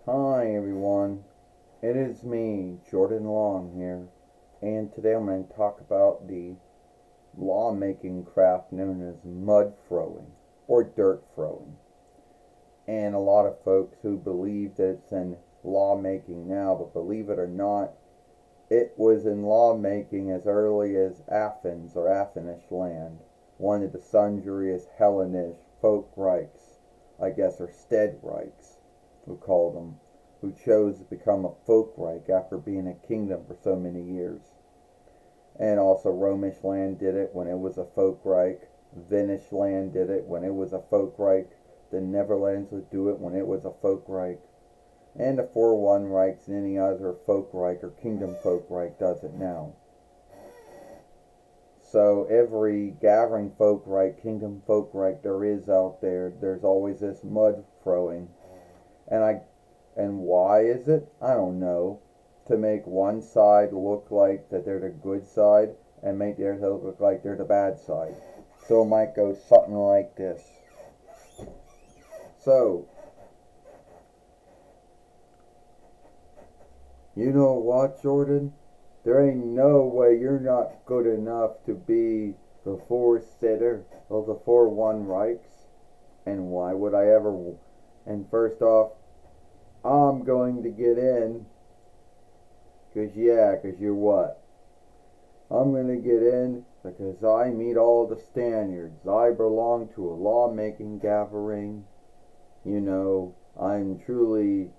Hi everyone, it is me, Jordan Long here, and today I'm going to talk about the lawmaking craft known as mud throwing or dirt throwing. And a lot of folks who believe that it's in lawmaking now, but believe it or not, it was in lawmaking as early as Athens or Athenish land, one of the sundriest Hellenish folk Reichs, I guess, or Stedreichs, who called them, who chose to become a folk Reich after being a kingdom for so many years. And also Romish land did it when it was a folk Reich. Venice land did it when it was a folk Reich. The Netherlands would do it when it was a folk Reich. And the 4-1 Reichs and any other folk Reich or kingdom folk Reich does it now. So every gathering folk Reich, kingdom folk Reich there is out there, there's always this mud throwing. And why is it? I don't know. To make one side look like that they're the good side and make the other look like they're the bad side. So it might go something like this. So, you know what, Jordan? There ain't no way you're not good enough to be the four-sitter of the 4-1 Reichs. And why would I ever? And first off, I'm going to get in. Cause you're what? I'm going to get in because I meet all the standards. I belong to a lawmaking gathering. You know, I'm truly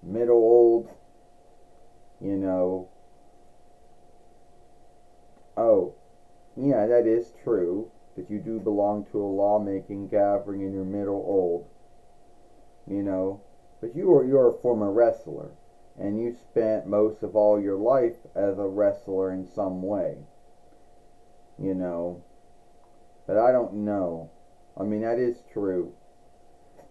middle old. You know. Oh, yeah, that is true. That you do belong to a lawmaking gathering and you're middle old. You know. But you're a former wrestler. And you spent most of all your life as a wrestler in some way. You know. But I don't know. I mean, that is true.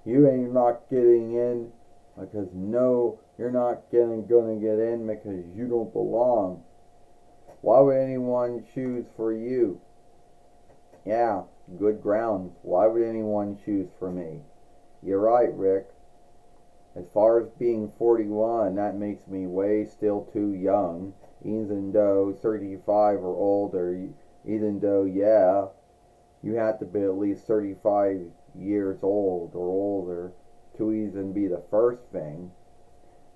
You ain't not getting in because no, you're not gonna get in because you don't belong. Why would anyone choose for you? Yeah, good grounds. Why would anyone choose for me? You're right, Rick. As far as being 41, that makes me way still too young, even though 35 or older, even though, yeah, you have to be at least 35 years old or older to even be the first thing.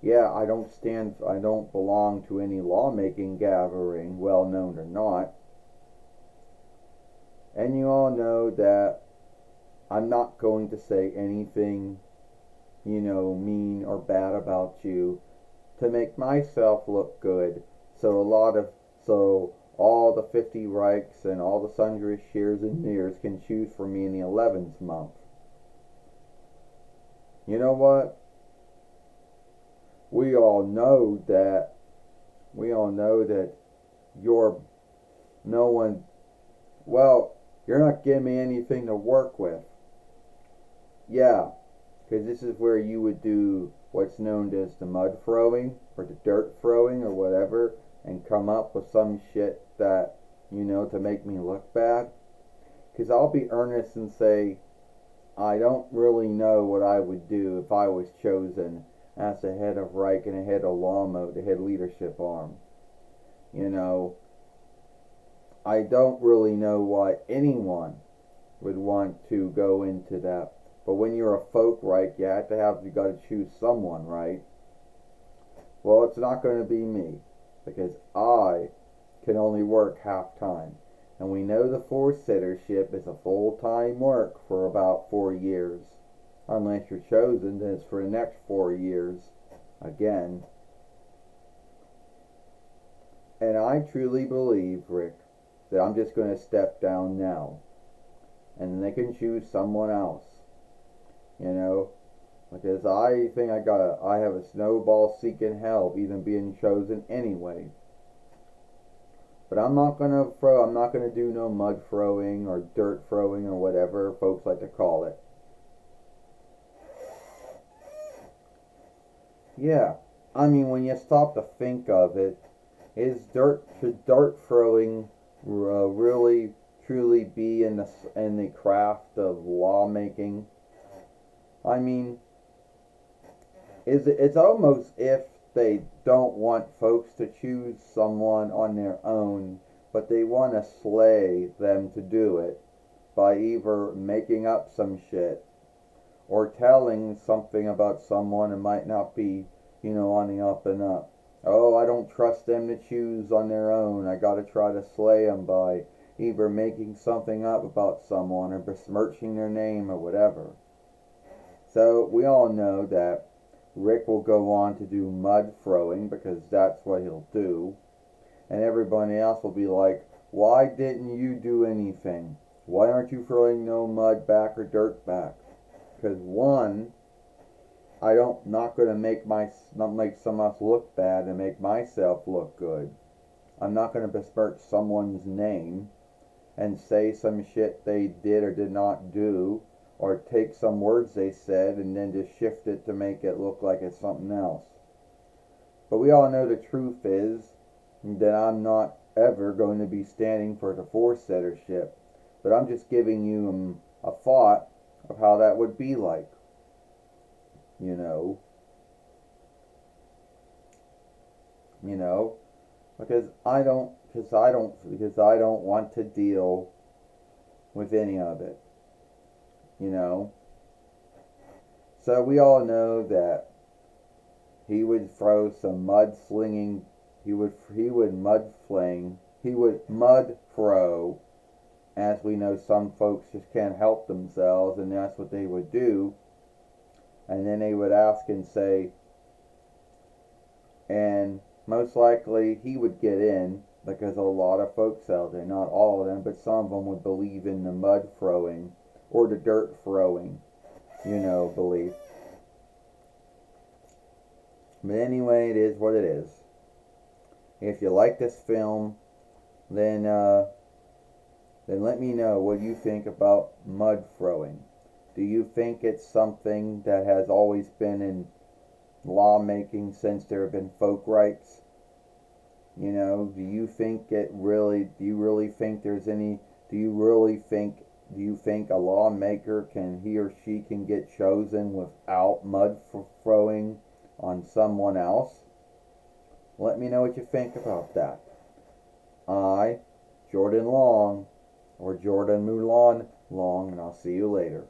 Yeah, I don't belong to any lawmaking gathering, well known or not. And you all know that I'm not going to say anything, you know, mean or bad about you to make myself look good. So all the 50 Reichs and all the sundry shears and nears can choose for me in the 11th month. You know what? We all know that you're no one, well, you're not giving me anything to work with. Yeah, because this is where you would do what's known as the mud throwing or the dirt throwing or whatever and come up with some shit that, you know, to make me look bad. Because I'll be earnest and say, I don't really know what I would do if I was chosen as the head of Reich and the head of Lawmo, the head leadership arm. You know, I don't really know why anyone would want to go into that. But when you're a folk Reich, you got to choose someone, right? Well, it's not going to be me because I can only work half time. And we know the four-sittership is a full-time work for about 4 years. Unless you're chosen, then it's for the next 4 years again. And I truly believe, Rick, that I'm just going to step down now. And they can choose someone else. You know, because I think I have a snowball seeking hell even being chosen anyway. But I'm not gonna do no mud throwing or dirt throwing or whatever folks like to call it. Yeah, I mean when you stop to think of it, should dirt throwing really truly be in the craft of lawmaking? I mean, It's almost if they don't want folks to choose someone on their own, but they want to slay them to do it by either making up some shit or telling something about someone that might not be, on the up and up. Oh, I don't trust them to choose on their own. I gotta try to slay them by either making something up about someone or besmirching their name or whatever. So we all know that Rick will go on to do mud throwing because that's what he'll do. And everybody else will be like, why didn't you do anything? Why aren't you throwing no mud back or dirt back? Because one, I don't not gonna not make someone else look bad and make myself look good. I'm not gonna besmirch someone's name and say some shit they did or did not do, or take some words they said and then just shift it to make it look like it's something else. But we all know the truth is that I'm not ever going to be standing for the force settership, but I'm just giving you a thought of how that would be like, you know, you know, because I don't want to deal with any of it, you know. So we all know that he would throw some mud slinging. He would mud throw. As we know, some folks just can't help themselves, and that's what they would do. And then they would ask and say, and most likely he would get in because a lot of folks out there, not all of them, but some of them would believe in the mud throwing or the dirt throwing, belief. But anyway, it is what it is. If you like this film, then let me know what you think about mud throwing. Do you think it's something that has always been in lawmaking since there have been folk rights? Do you think do you really think there's any, do you think a lawmaker he or she can get chosen without mud throwing on someone else? Let me know what you think about that. I, Jordan Long, or Jordan Mulan Long, and I'll see you later.